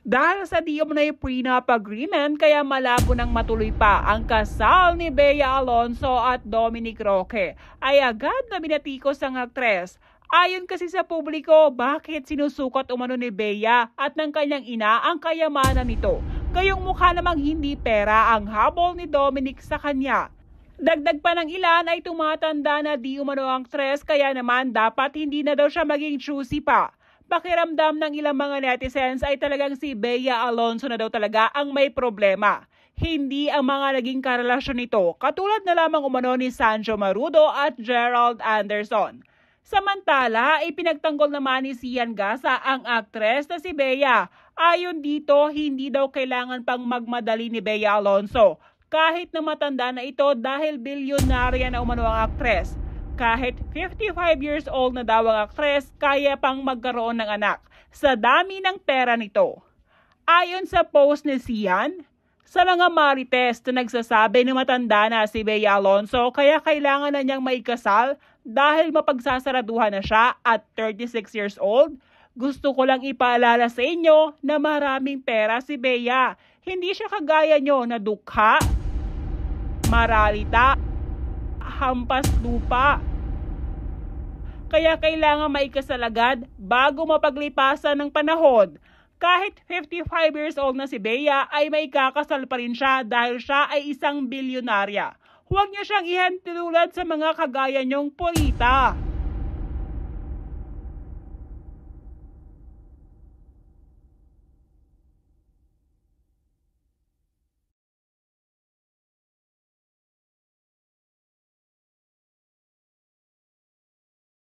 Dahil sa di umano'y prenup agreement, kaya malabo nang matuloy pa ang kasal ni Bea Alonzo at Dominic Roque. Ay agad na binatikos ang aktres. Ayon kasi sa publiko, bakit sinusukot umano ni Bea at ng kanyang ina ang kayamanan nito? Gayong mukha namang hindi pera ang habol ni Dominic sa kanya. Dagdag pa ng ilan ay tumatanda na di umano ang aktres, kaya naman dapat hindi na daw siya maging choosy pa. Pakiramdam ng ilang mga netizens ay talagang si Bea Alonzo na daw talaga ang may problema. Hindi ang mga naging karelasyon nito, katulad na lamang umano ni Sanjo Marudo at Gerald Anderson. Samantala, ipinagtanggol naman ni Sian Gasa ang aktres na si Bea. Ayon dito, hindi daw kailangan pang magmadali ni Bea Alonzo. Kahit na matanda na ito dahil bilyonarya na umano ang aktres. Kahit 55 years old na daw ang aktres, kaya pang magkaroon ng anak sa dami ng pera nito. Ayon sa post ni Sian, sa mga marites na nagsasabi na matanda na si Bea Alonzo kaya kailangan na niyang maikasal dahil mapagsasaraduhan na siya at 36 years old, gusto ko lang ipaalala sa inyo na maraming pera si Bea. Hindi siya kagaya nyo na dukha, maralita, hampas lupa. Kaya kailangan maikasal agad bago mapaglipasan ng panahon. Kahit 55 years old na si Bea ay may kakasal pa rin siya dahil siya ay isang bilyonarya. Huwag niyo siyang ihantulad sa mga kagaya niyong purita.